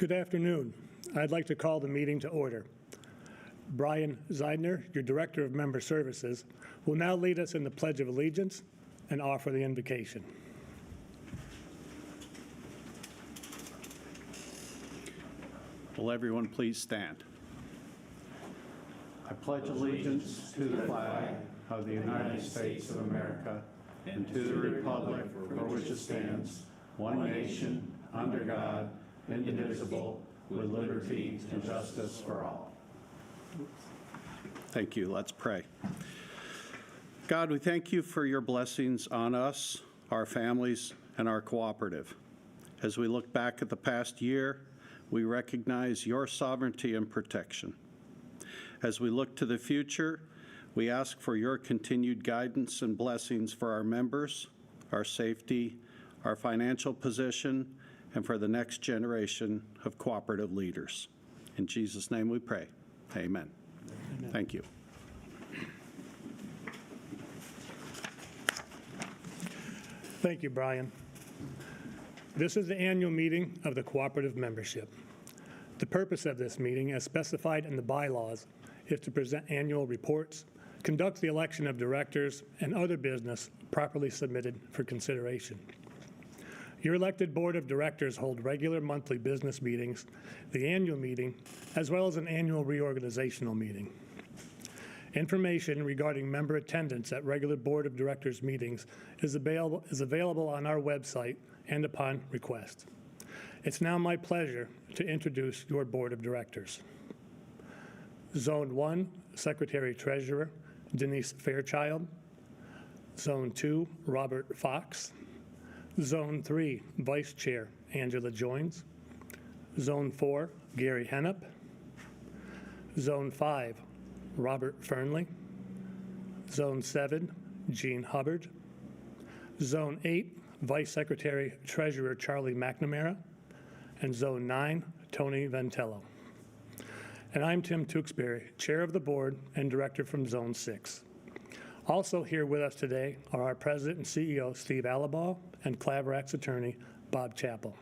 Good afternoon. I'd like to call the meeting to order. Brian Zeidner, your Director of Member Services, will now lead us in the Pledge of Allegiance and offer the invocation. Will everyone please stand? I pledge allegiance to the flag of the United States of America and to the republic for which it stands, one nation, under God, indivisible, with liberty and justice for all. Thank you. Let's pray. God, we thank you for your blessings on us, our families, and our cooperative. As we look back at the past year, we recognize your sovereignty and protection. As we look to the future, we ask for your continued guidance and blessings for our members, our safety, our financial position, and for the next generation of cooperative leaders. In Jesus' name we pray. Amen. Amen. Thank you. Thank you, Brian. This is the annual meeting of the cooperative membership. The purpose of this meeting, as specified in the bylaws, is to present annual reports, conduct the election of directors, and other business properly submitted for consideration. Your elected board of directors hold regular monthly business meetings, the annual meeting, as well as an annual reorganizational meeting. Information regarding member attendance at regular board of directors meetings is available on our website and upon request. It's now my pleasure to introduce your board of directors. Zone 1, Secretary-Treasurer Denise Fairchild. Zone 2, Robert Fox. Zone 3, Vice Chair Angela Joins. Zone 4, Gary Hennep. Zone 5, Robert Fernley. Zone 7, Gene Hubbard. Zone 8, Vice Secretary Treasurer Charlie McNamara. And Zone 9, Tony Ventello. And I'm Tim Tewksbury, Chair of the Board and Director from Zone 6. Also here with us today are our President and CEO, Steve Alabaugh, and Claverack's attorney, Bob Chappell.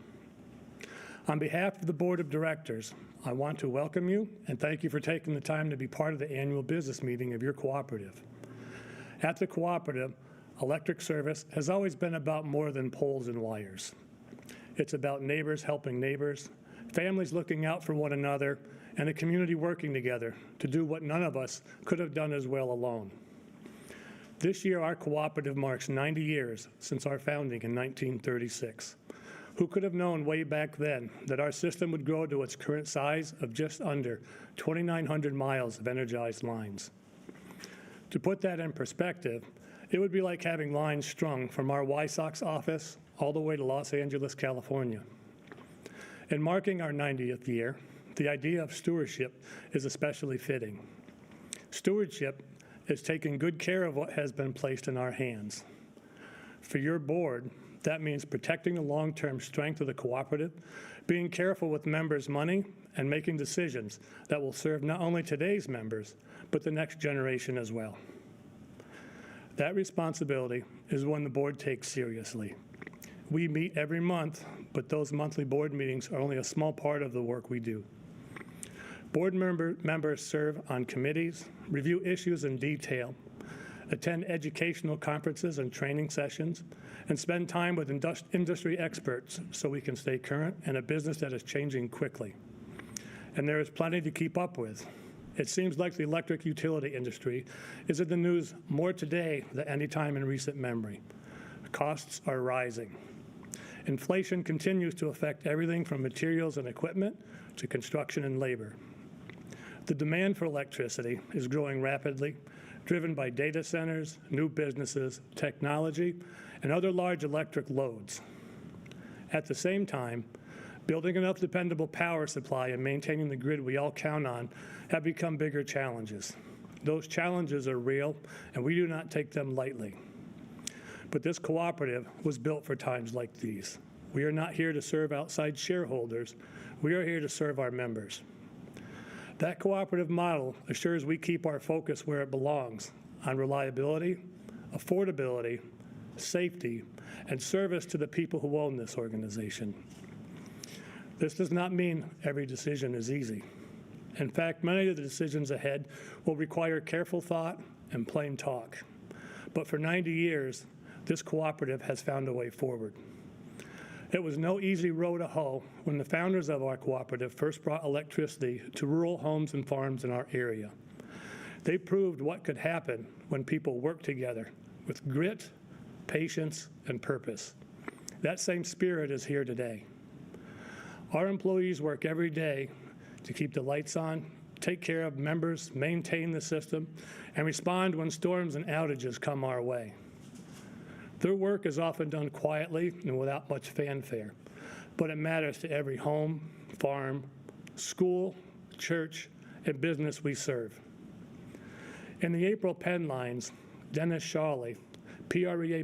On behalf of the Board of Directors, I want to welcome you and thank you for taking the time to be part of the annual business meeting of your cooperative. At the cooperative, electric service has always been about more than poles and wires. It's about neighbors helping neighbors, families looking out for one another, and a community working together to do what none of us could have done as well alone. This year, our cooperative marks 90 years since our founding in 1936. Who could have known way back then that our system would grow to its current size of just under 2,900 miles of energized lines? To put that in perspective, it would be like having lines strung from our Wysox office all the way to Los Angeles, California. In marking our 90th year, the idea of stewardship is especially fitting. Stewardship is taking good care of what has been placed in our hands. For your board, that means protecting the long-term strength of the cooperative, being careful with members' money, and making decisions that will serve not only today's members, but the next generation as well. That responsibility is one the board takes seriously. We meet every month, but those monthly board meetings are only a small part of the work we do. Board members serve on committees, review issues in detail, attend educational conferences and training sessions, and spend time with industry experts so we can stay current in a business that is changing quickly. And there is plenty to keep up with. It seems like the electric utility industry is in the news more today than any time in recent memory. Costs are rising. Inflation continues to affect everything from materials and equipment to construction and labor. The demand for electricity is growing rapidly, driven by data centers, new businesses, technology, and other large electric loads. At the same time, building enough dependable power supply and maintaining the grid we all count on have become bigger challenges. Those challenges are real, and we do not take them lightly. But this cooperative was built for times like these. We are not here to serve outside shareholders. We are here to serve our members. That cooperative model assures we keep our focus where it belongs, on reliability, affordability, safety, and service to the people who own this organization. This does not mean every decision is easy. In fact, many of the decisions ahead will require careful thought and plain talk. But for 90 years, this cooperative has found a way forward. It was no easy row to hoe when the founders of our cooperative first brought electricity to rural homes and farms in our area. They proved what could happen when people work together with grit, patience, and purpose. That same spirit is here today. Our employees work every day to keep the lights on, take care of members, maintain the system, and respond when storms and outages come our way. Their work is often done quietly and without much fanfare, but it matters to every home, farm, school, church, and business we serve. In the April Penn lines, Dennis Shawley, PREA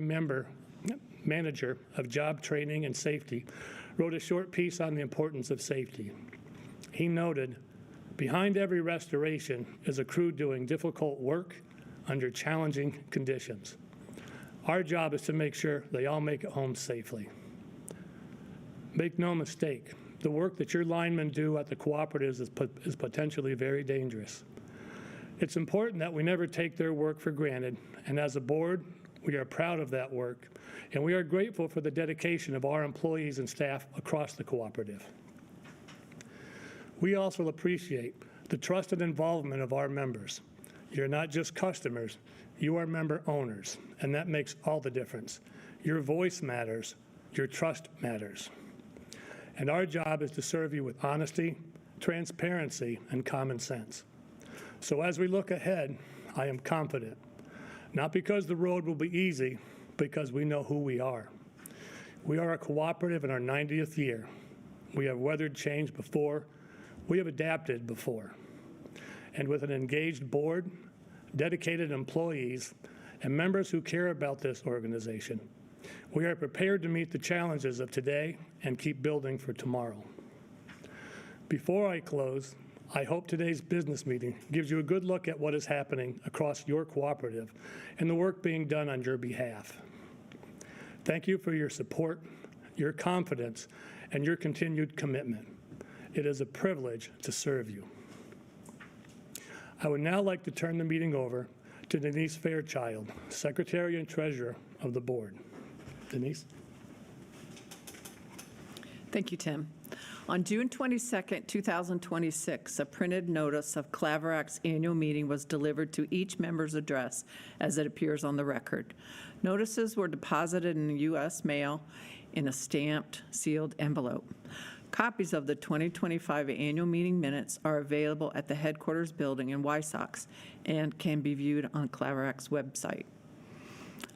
manager of job training and safety, wrote a short piece on the importance of safety. He noted, "Behind every restoration is a crew doing difficult work under challenging conditions. Our job is to make sure they all make it home safely." Make no mistake, the work that your linemen do at the cooperatives is potentially very dangerous. It's important that we never take their work for granted, and as a board, we are proud of that work, and we are grateful for the dedication of our employees and staff across the cooperative. We also appreciate the trust and involvement of our members. You're not just customers, you are member owners, and that makes all the difference. Your voice matters, your trust matters. And our job is to serve you with honesty, transparency, and common sense. So as we look ahead, I am confident, not because the road will be easy, because we know who we are. We are a cooperative in our 90th year. We have weathered change before, we have adapted before. And with an engaged board, dedicated employees, and members who care about this organization, we are prepared to meet the challenges of today and keep building for tomorrow. Before I close, I hope today's business meeting gives you a good look at what is happening across your cooperative and the work being done on your behalf. Thank you for your support, your confidence, and your continued commitment. It is a privilege to serve you. I would now like to turn the meeting over to Denise Fairchild, Secretary and Treasurer of the Board. Denise? Thank you, Tim. On June 22, 2026, a printed notice of Claverack's annual meeting was delivered to each member's address as it appears on the record. Notices were deposited in the U.S. mail in a stamped, sealed envelope. Copies of the 2025 annual meeting minutes are available at the headquarters building in Wysox and can be viewed on Claverack's website.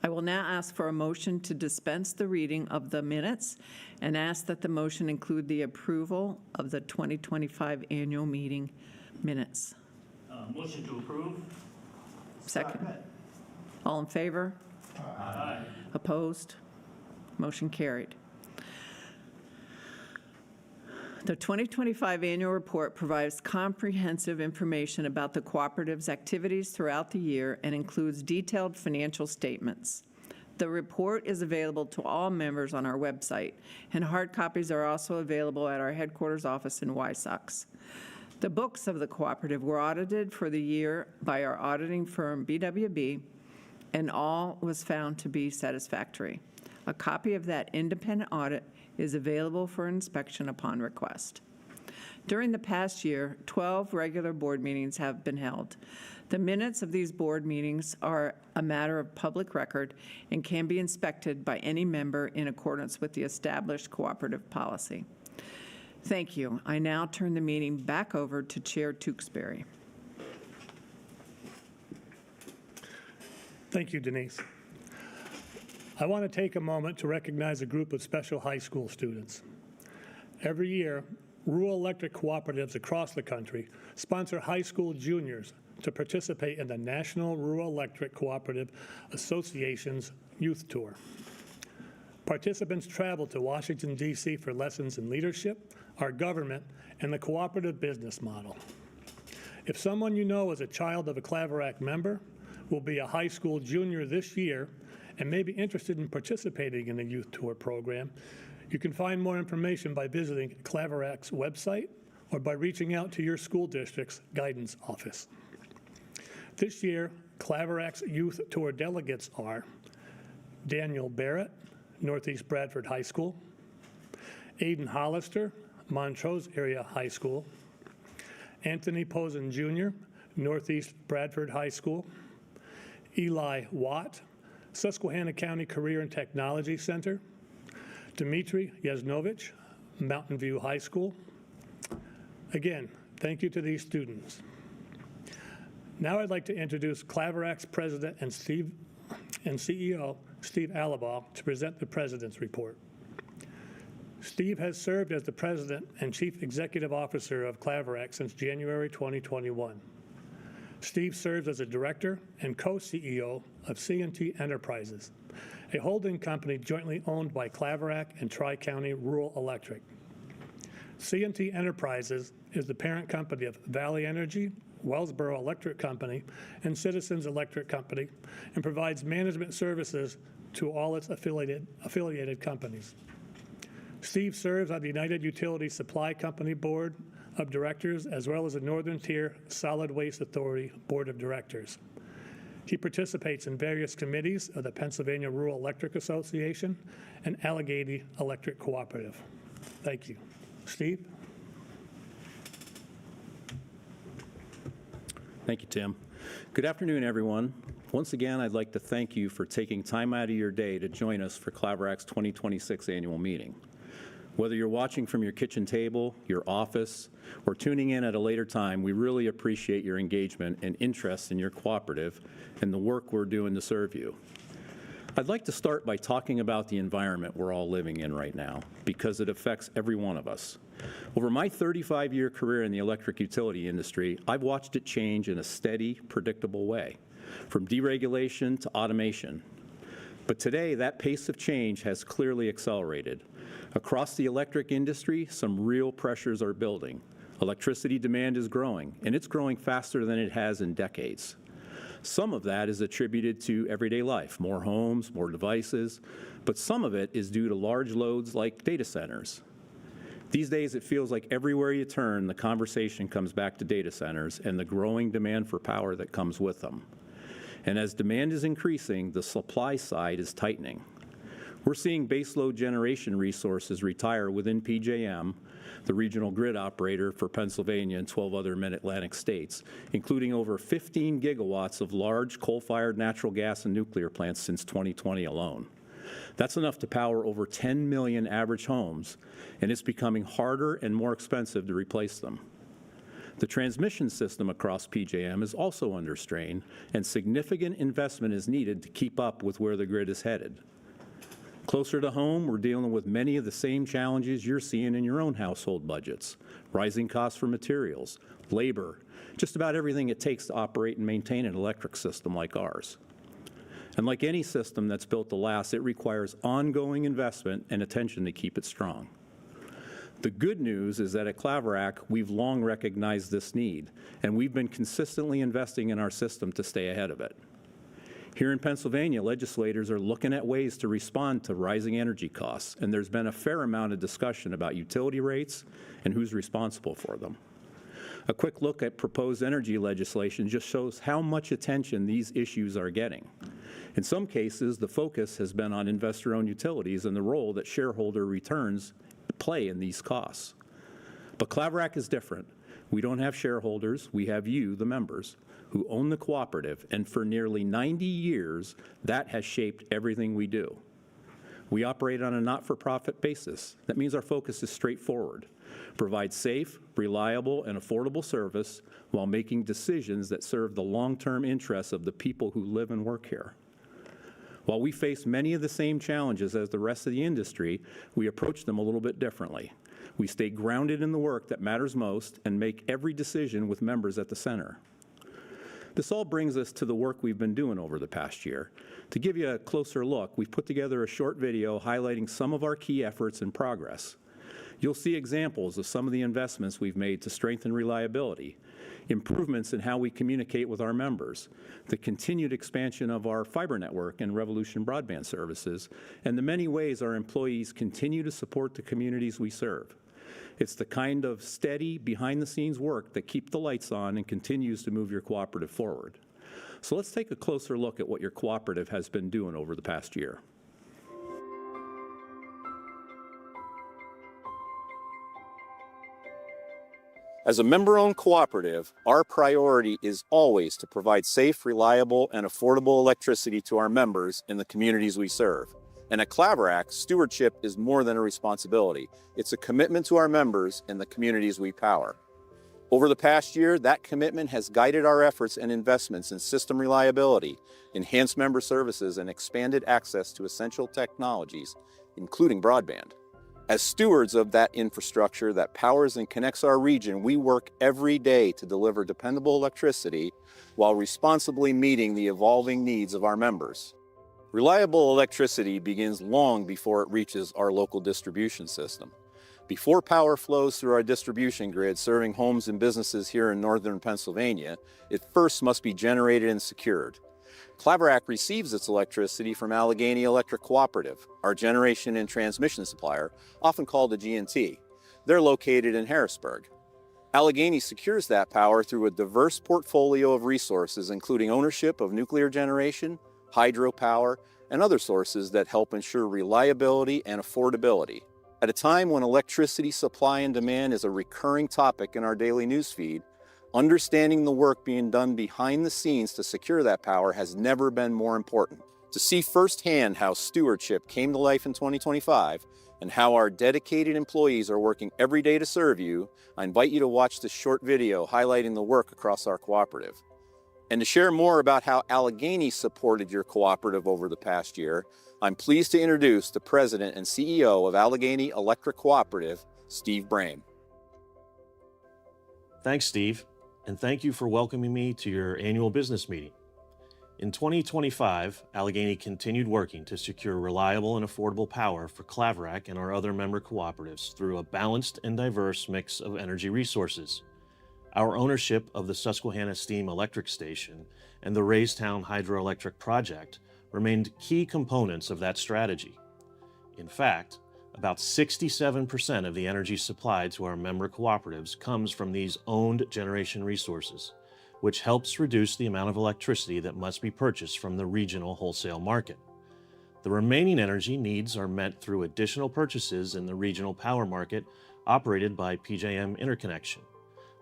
I will now ask for a motion to dispense the reading of the minutes and ask that the motion include the approval of the 2025 annual meeting minutes. Motion to approve. Second. All in favor? Aye. Opposed? Motion carried. The 2025 annual report provides comprehensive information about the cooperative's activities throughout the year and includes detailed financial statements. The report is available to all members on our website, and hard copies are also available at our headquarters office in Wysox. The books of the cooperative were audited for the year by our auditing firm, BWB, and all was found to be satisfactory. A copy of that independent audit is available for inspection upon request. During the past year, 12 regular board meetings have been held. The minutes of these board meetings are a matter of public record and can be inspected by any member in accordance with the established cooperative policy. Thank you. I now turn the meeting back over to Chair Tewksbury. Thank you, Denise. I want to take a moment to recognize a group of special high school students. Every year, rural electric cooperatives across the country sponsor high school juniors to participate in the National Rural Electric Cooperative Association's Youth Tour. Participants travel to Washington, D.C. for lessons in leadership, our government, and the cooperative business model. If someone you know is a child of a Claverack member, will be a high school junior this year, and may be interested in participating in the youth tour program, You can find more information by visiting Claverack's website or by reaching out to your school district's guidance office. This year, Claverack's Youth Tour delegates are Daniel Barrett, Northeast Bradford High School, Aiden Hollister, Montrose Area High School, Anthony Posen Jr., Northeast Bradford High School, Eli Watt, Susquehanna County Career and Technology Center, Dmitry Yasnovich, Mountain View High School. Again, thank you to these students. Now I'd like to introduce Claverack's President and CEO, Steve Alabaugh, to present the President's Report. Steve has served as the President and Chief Executive Officer of Claverack since January 2021. Steve serves as a Director and Co-CEO of C&T Enterprises, a holding company jointly owned by Claverack and Tri-County Rural Electric. C&T Enterprises is the parent company of Valley Energy, Wellsboro Electric Company, and Citizens Electric Company, and provides management services to all its affiliated companies. Steve serves on the United Utility Supply Company Board of Directors, as well as the Northern Tier Solid Waste Authority Board of Directors. He participates in various committees of the Pennsylvania Rural Electric Association and Allegheny Electric Cooperative. Thank you. Steve? Thank you, Tim. Good afternoon, everyone. Once again, I'd like to thank you for taking time out of your day to join us for Claverack's 2026 annual meeting. Whether you're watching from your kitchen table, your office, or tuning in at a later time, we really appreciate your engagement and interest in your cooperative and the work we're doing to serve you. I'd like to start by talking about the environment we're all living in right now, because it affects every one of us. Over my 35-year career in the electric utility industry, I've watched it change in a steady, predictable way, from deregulation to automation. But today, that pace of change has clearly accelerated. Across the electric industry, some real pressures are building. Electricity demand is growing, and it's growing faster than it has in decades. Some of that is attributed to everyday life, more homes, more devices, but some of it is due to large loads like data centers. These days, it feels like everywhere you turn, the conversation comes back to data centers and the growing demand for power that comes with them. And as demand is increasing, the supply side is tightening. We're seeing baseload generation resources retire within PJM, the regional grid operator for Pennsylvania and 12 other mid-Atlantic states, including over 15 gigawatts of large coal-fired natural gas and nuclear plants since 2020 alone. That's enough to power over 10 million average homes, and it's becoming harder and more expensive to replace them. The transmission system across PJM is also under strain, and significant investment is needed to keep up with where the grid is headed. Closer to home, we're dealing with many of the same challenges you're seeing in your own household budgets: rising costs for materials, labor, just about everything it takes to operate and maintain an electric system like ours. And like any system that's built to last, it requires ongoing investment and attention to keep it strong. The good news is that at Claverack, we've long recognized this need, and we've been consistently investing in our system to stay ahead of it. Here in Pennsylvania, legislators are looking at ways to respond to rising energy costs, and there's been a fair amount of discussion about utility rates and who's responsible for them. A quick look at proposed energy legislation just shows how much attention these issues are getting. In some cases, the focus has been on investor-owned utilities and the role that shareholder returns play in these costs. But Claverack is different. We don't have shareholders, we have you, the members, who own the cooperative, and for nearly 90 years, that has shaped everything we do. We operate on a not-for-profit basis. That means our focus is straightforward: provide safe, reliable, and affordable service while making decisions that serve the long-term interests of the people who live and work here. While we face many of the same challenges as the rest of the industry, we approach them a little bit differently. We stay grounded in the work that matters most and make every decision with members at the center. This all brings us to the work we've been doing over the past year. To give you a closer look, we've put together a short video highlighting some of our key efforts and progress. You'll see examples of some of the investments we've made to strengthen reliability, improvements in how we communicate with our members, the continued expansion of our fiber network and Revolution broadband services, and the many ways our employees continue to support the communities we serve. It's the kind of steady, behind-the-scenes work that keeps the lights on and continues to move your cooperative forward. So let's take a closer look at what your cooperative has been doing over the past year. As a member-owned cooperative, our priority is always to provide safe, reliable, and affordable electricity to our members in the communities we serve. And at Claverack, stewardship is more than a responsibility. It's a commitment to our members and the communities we power. Over the past year, that commitment has guided our efforts and investments in system reliability, enhanced member services, and expanded access to essential technologies, including broadband. As stewards of that infrastructure that powers and connects our region, we work every day to deliver dependable electricity while responsibly meeting the evolving needs of our members. Reliable electricity begins long before it reaches our local distribution system. Before power flows through our distribution grid serving homes and businesses here in northern Pennsylvania, it first must be generated and secured. Claverack receives its electricity from Allegheny Electric Cooperative, our generation and transmission supplier, often called a G&T. They're located in Harrisburg. Allegheny secures that power through a diverse portfolio of resources, including ownership of nuclear generation, hydropower, and other sources that help ensure reliability and affordability. At a time when electricity supply and demand is a recurring topic in our daily newsfeed, understanding the work being done behind the scenes to secure that power has never been more important. To see firsthand how stewardship came to life in 2025 and how our dedicated employees are working every day to serve you, I invite you to watch this short video highlighting the work across our cooperative. And to share more about how Allegheny supported your cooperative over the past year, I'm pleased to introduce the President and CEO of Allegheny Electric Cooperative, Steve Brame. Thanks, Steve, and thank you for welcoming me to your annual business meeting. In 2025, Allegheny continued working to secure reliable and affordable power for Claverack and our other member cooperatives through a balanced and diverse mix of energy resources. Our ownership of the Susquehanna Steam Electric Station and the Raystown Hydroelectric Project remained key components of that strategy. In fact, about 67% of the energy supplied to our member cooperatives comes from these owned generation resources, which helps reduce the amount of electricity that must be purchased from the regional wholesale market. The remaining energy needs are met through additional purchases in the regional power market operated by PJM Interconnection,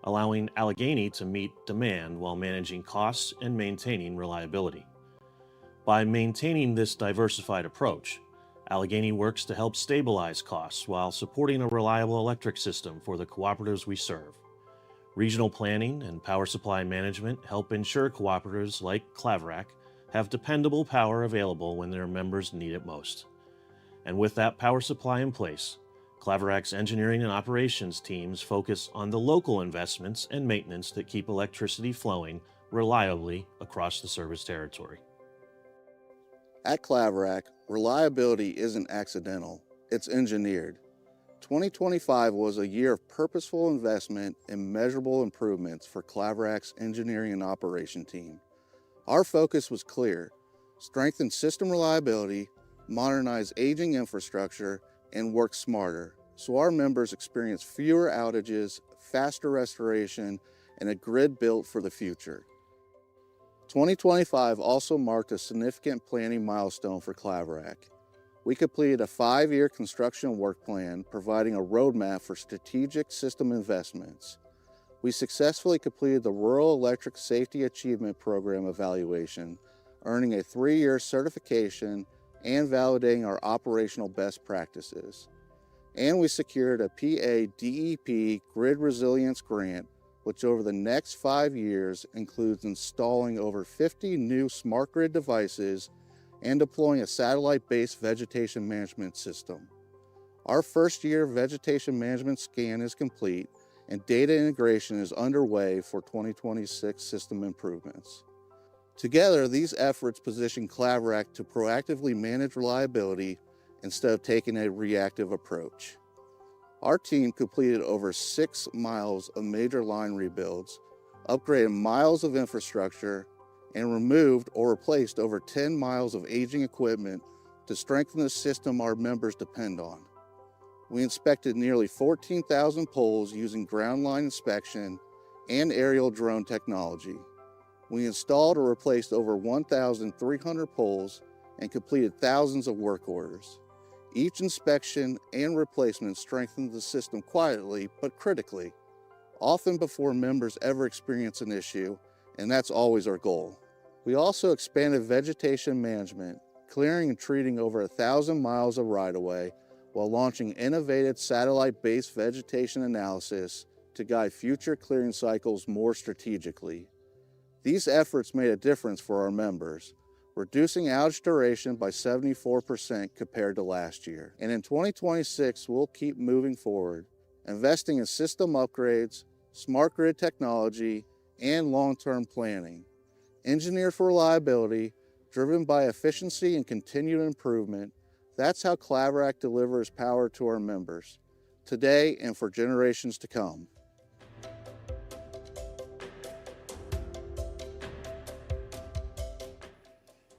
allowing Allegheny to meet demand while managing costs and maintaining reliability. By maintaining this diversified approach, Allegheny works to help stabilize costs while supporting a reliable electric system for the cooperatives we serve. Regional planning and power supply management help ensure cooperatives like Claverack have dependable power available when their members need it most. And with that power supply in place, Claverack's engineering and operations teams focus on the local investments and maintenance that keep electricity flowing reliably across the service territory. At Claverack, reliability isn't accidental, it's engineered. 2025 was a year of purposeful investment and measurable improvements for Claverack's engineering and operation team. Our focus was clear: strengthen system reliability, modernize aging infrastructure, and work smarter, so our members experience fewer outages, faster restoration, and a grid built for the future. 2025 also marked a significant planning milestone for Claverack. We completed a 5-year construction work plan, providing a roadmap for strategic system investments. We successfully completed the Rural Electric Safety Achievement Program evaluation, earning a 3-year certification and validating our operational best practices. And we secured a PA DEP Grid Resilience Grant, which over the next 5 years includes installing over 50 new smart grid devices and deploying a satellite-based vegetation management system. Our first year vegetation management scan is complete, and data integration is underway for 2026 system improvements. Together, these efforts position Claverack to proactively manage reliability instead of taking a reactive approach. Our team completed over 6 miles of major line rebuilds, upgraded miles of infrastructure, and removed or replaced over 10 miles of aging equipment to strengthen the system our members depend on. We inspected nearly 14,000 poles using ground line inspection and aerial drone technology. We installed or replaced over 1,300 poles and completed thousands of work orders. Each inspection and replacement strengthened the system quietly but critically, often before members ever experience an issue, and that's always our goal. We also expanded vegetation management, clearing and treating over 1,000 miles of right-of-way while launching innovative satellite-based vegetation analysis to guide future clearing cycles more strategically. These efforts made a difference for our members, reducing outage duration by 74% compared to last year. And in 2026, we'll keep moving forward, investing in system upgrades, smart grid technology, and long-term planning. Engineered for reliability, driven by efficiency and continued improvement, that's how Claverack delivers power to our members, today and for generations to come.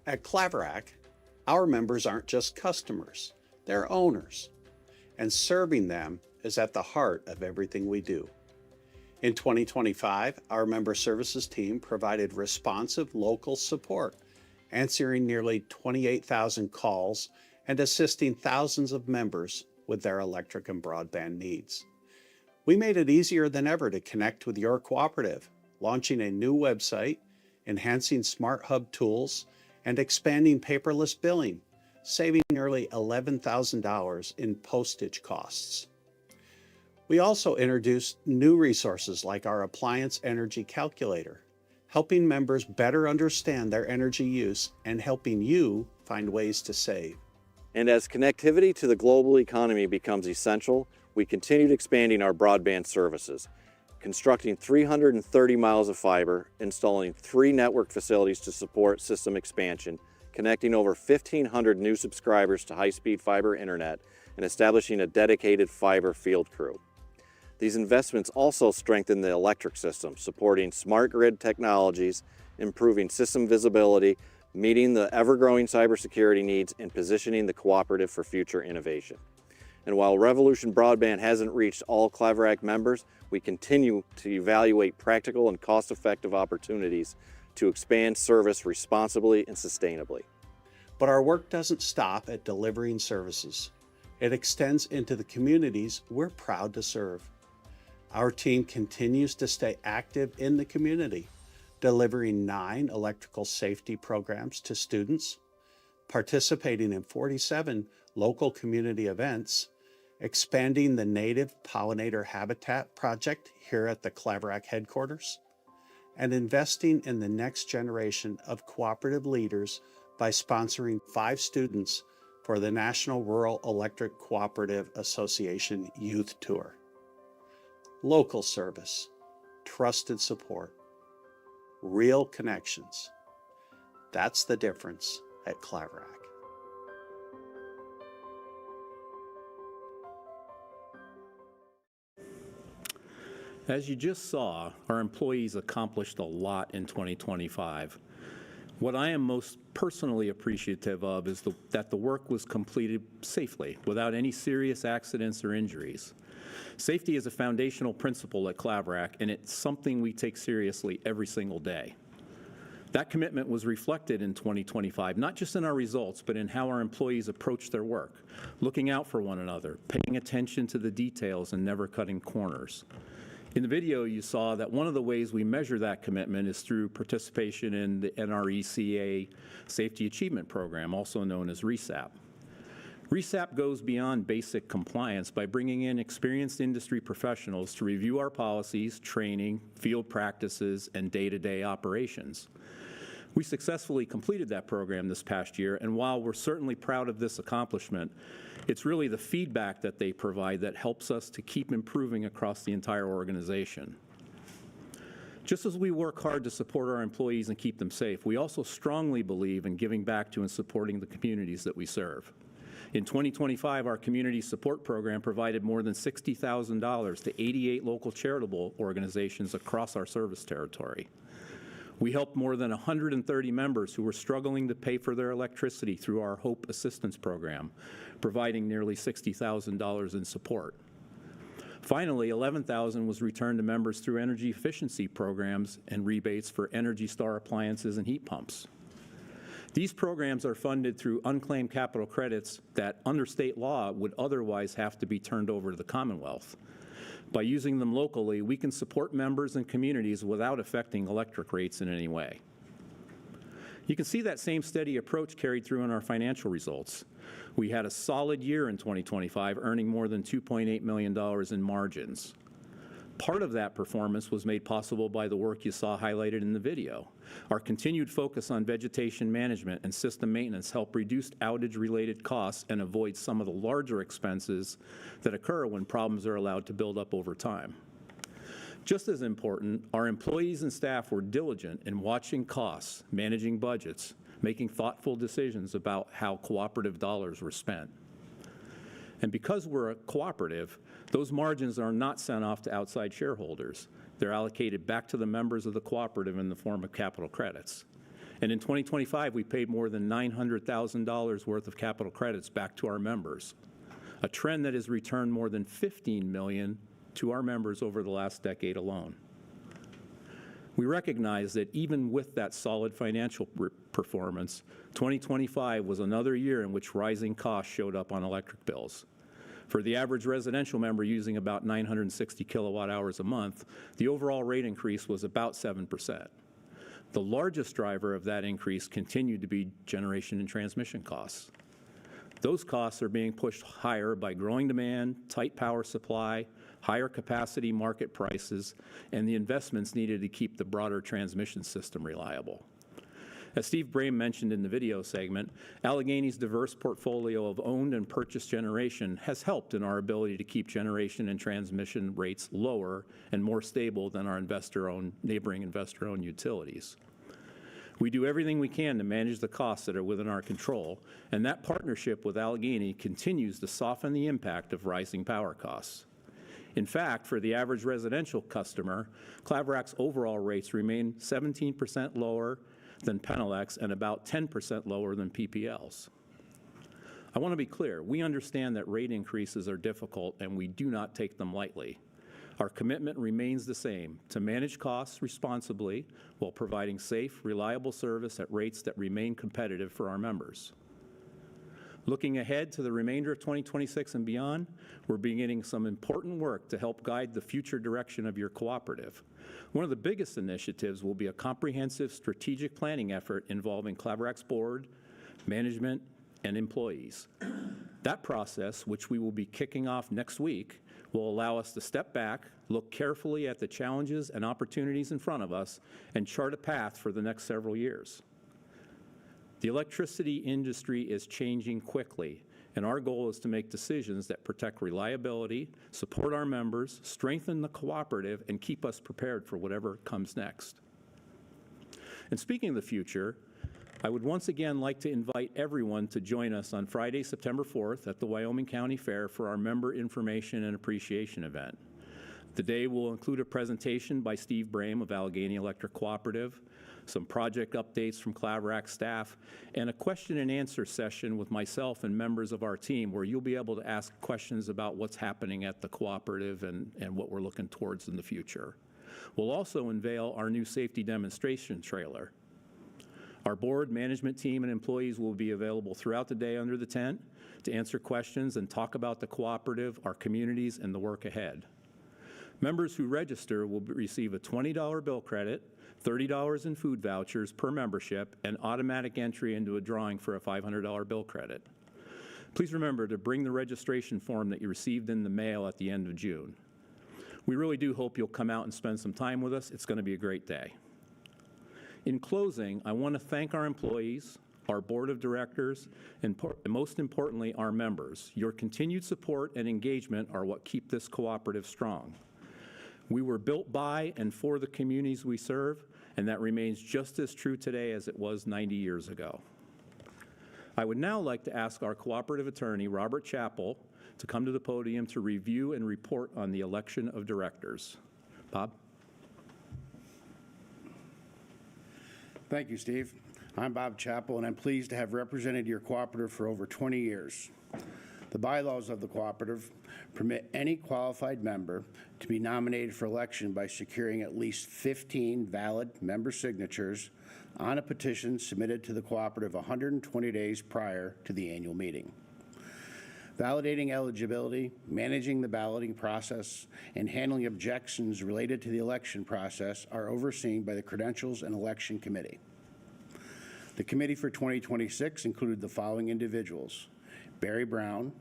At Claverack, our members aren't just customers, they're owners, and serving them is at the heart of everything we do. In 2025, our member services team provided responsive local support, answering nearly 28,000 calls and assisting thousands of members with their electric and broadband needs. We made it easier than ever to connect with your cooperative, launching a new website, enhancing Smart Hub tools, and expanding paperless billing, saving nearly $11,000 in postage costs. We also introduced new resources like our Appliance Energy Calculator, helping members better understand their energy use and helping you find ways to save. And as connectivity to the global economy becomes essential, we continued expanding our broadband services, constructing 330 miles of fiber, installing 3 network facilities to support system expansion, connecting over 1,500 new subscribers to high-speed fiber internet, and establishing a dedicated fiber field crew. These investments also strengthen the electric system, supporting smart grid technologies, improving system visibility, meeting the ever-growing cybersecurity needs, and positioning the cooperative for future innovation. And while Revolution Broadband hasn't reached all Claverack members, we continue to evaluate practical and cost-effective opportunities to expand service responsibly and sustainably. But our work doesn't stop at delivering services. It extends into the communities we're proud to serve. Our team continues to stay active in the community, delivering 9 electrical safety programs to students, participating in 47 local community events, expanding the native pollinator habitat project here at the Claverack headquarters, and investing in the next generation of cooperative leaders by sponsoring 5 students for the National Rural Electric Cooperative Association Youth Tour. Local service, trusted support, real connections. That's the difference at Claverack. As you just saw, our employees accomplished a lot in 2025. What I am most personally appreciative of is that the work was completed safely, without any serious accidents or injuries. Safety is a foundational principle at Claverack, and it's something we take seriously every single day. That commitment was reflected in 2025, not just in our results, but in how our employees approach their work, looking out for one another, paying attention to the details, and never cutting corners. In the video, you saw that one of the ways we measure that commitment is through participation in the NRECA Safety Achievement Program, also known as RESAP. RESAP goes beyond basic compliance by bringing in experienced industry professionals to review our policies, training, field practices, and day-to-day operations. We successfully completed that program this past year, and while we're certainly proud of this accomplishment, it's really the feedback that they provide that helps us to keep improving across the entire organization. Just as we work hard to support our employees and keep them safe, we also strongly believe in giving back to and supporting the communities that we serve. In 2025, our community support program provided more than $60,000 to 88 local charitable organizations across our service territory. We helped more than 130 members who were struggling to pay for their electricity through our Hope Assistance Program, providing nearly $60,000 in support. Finally, $11,000 was returned to members through energy efficiency programs and rebates for Energy Star appliances and heat pumps. These programs are funded through unclaimed capital credits that, under state law, would otherwise have to be turned over to the Commonwealth. By using them locally, we can support members and communities without affecting electric rates in any way. You can see that same steady approach carried through in our financial results. We had a solid year in 2025, earning more than $2.8 million in margins. Part of that performance was made possible by the work you saw highlighted in the video. Our continued focus on vegetation management and system maintenance helped reduce outage-related costs and avoid some of the larger expenses that occur when problems are allowed to build up over time. Just as important, our employees and staff were diligent in watching costs, managing budgets, making thoughtful decisions about how cooperative dollars were spent. And because we're a cooperative, those margins are not sent off to outside shareholders. They're allocated back to the members of the cooperative in the form of capital credits. And in 2025, we paid more than $900,000 worth of capital credits back to our members, a trend that has returned more than $15 million to our members over the last decade alone. We recognize that even with that solid financial performance, 2025 was another year in which rising costs showed up on electric bills. For the average residential member using about 960 kilowatt hours a month, the overall rate increase was about 7%. The largest driver of that increase continued to be generation and transmission costs. Those costs are being pushed higher by growing demand, tight power supply, higher capacity market prices, and the investments needed to keep the broader transmission system reliable. As Steve Brame mentioned in the video segment, Allegheny's diverse portfolio of owned and purchased generation has helped in our ability to keep generation and transmission rates lower and more stable than our neighboring investor-owned utilities. We do everything we can to manage the costs that are within our control, and that partnership with Allegheny continues to soften the impact of rising power costs. In fact, for the average residential customer, Claverack's overall rates remain 17% lower than Penelec's and about 10% lower than PPL's. I want to be clear, we understand that rate increases are difficult and we do not take them lightly. Our commitment remains the same, to manage costs responsibly while providing safe, reliable service at rates that remain competitive for our members. Looking ahead to the remainder of 2026 and beyond, we're beginning some important work to help guide the future direction of your cooperative. One of the biggest initiatives will be a comprehensive strategic planning effort involving Claverack's board, management, and employees. That process, which we will be kicking off next week, will allow us to step back, look carefully at the challenges and opportunities in front of us, and chart a path for the next several years. The electricity industry is changing quickly, and our goal is to make decisions that protect reliability, support our members, strengthen the cooperative, and keep us prepared for whatever comes next. And speaking of the future, I would once again like to invite everyone to join us on Friday, September 4th at the Wyoming County Fair for our Member Information and Appreciation event. The day will include a presentation by Steve Brame of Allegheny Electric Cooperative, some project updates from Claverack staff, and a question and answer session with myself and members of our team where you'll be able to ask questions about what's happening at the cooperative and what we're looking towards in the future. We'll also unveil our new safety demonstration trailer. Our board, management team, and employees will be available throughout the day under the tent to answer questions and talk about the cooperative, our communities, and the work ahead. Members who register will receive a $20 bill credit, $30 in food vouchers per membership, and automatic entry into a drawing for a $500 bill credit. Please remember to bring the registration form that you received in the mail at the end of June. We really do hope you'll come out and spend some time with us. It's going to be a great day. In closing, I want to thank our employees, our board of directors, and most importantly, our members. Your continued support and engagement are what keep this cooperative strong. We were built by and for the communities we serve, and that remains just as true today as it was 90 years ago. I would now like to ask our cooperative attorney, Robert Chappell, to come to the podium to review and report on the election of directors. Bob? Thank you, Steve. I'm Bob Chappell, and I'm pleased to have represented your cooperative for over 20 years. The bylaws of the cooperative permit any qualified member to be nominated for election by securing at least 15 valid member signatures on a petition submitted to the cooperative 120 days prior to the annual meeting. Validating eligibility, managing the balloting process, and handling objections related to the election process are overseen by the Credentials and Election Committee. The committee for 2026 included the following individuals: Barry Brown,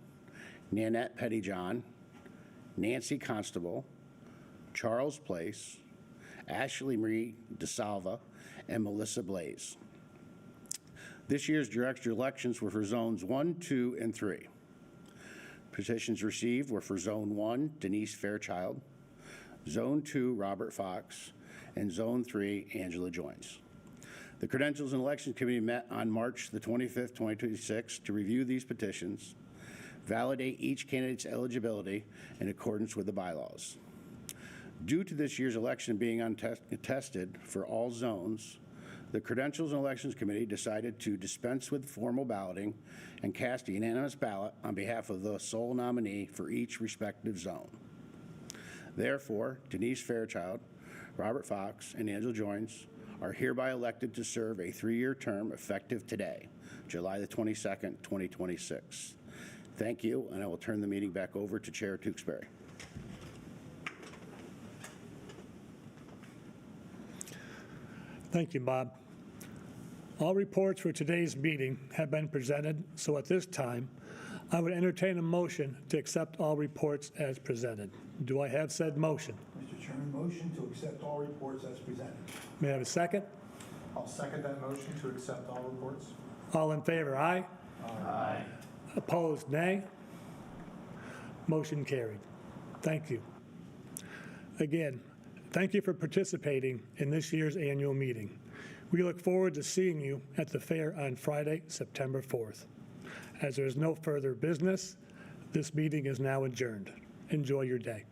Nanette Pettyjohn, Nancy Constable, Charles Place, Ashley Marie DeSalva, and Melissa Blaze. This year's director elections were for zones 1, 2, and 3. Petitions received were for Zone 1, Denise Fairchild, Zone 2, Robert Fox, and Zone 3, Angela Joins. The Credentials and Election Committee met on March the 25th, 2026 to review these petitions, validate each candidate's eligibility in accordance with the bylaws. Due to this year's election being untested for all zones, the Credentials and Elections Committee decided to dispense with formal balloting and cast a unanimous ballot on behalf of the sole nominee for each respective zone. Therefore, Denise Fairchild, Robert Fox, and Angela Joins are hereby elected to serve a 3-year term effective today, July the 22nd, 2026. Thank you, and I will turn the meeting back over to Chair Tewksbury. Thank you, Bob. All reports for today's meeting have been presented, so at this time, I would entertain a motion to accept all reports as presented. Do I have said motion? Mr. Chairman, motion to accept all reports as presented. May I have a second? I'll second that motion to accept all reports. All in favor, aye? Aye. Opposed, nay? Motion carried. Thank you. Again, thank you for participating in this year's annual meeting. We look forward to seeing you at the fair on Friday, September 4th. As there is no further business, this meeting is now adjourned. Enjoy your day.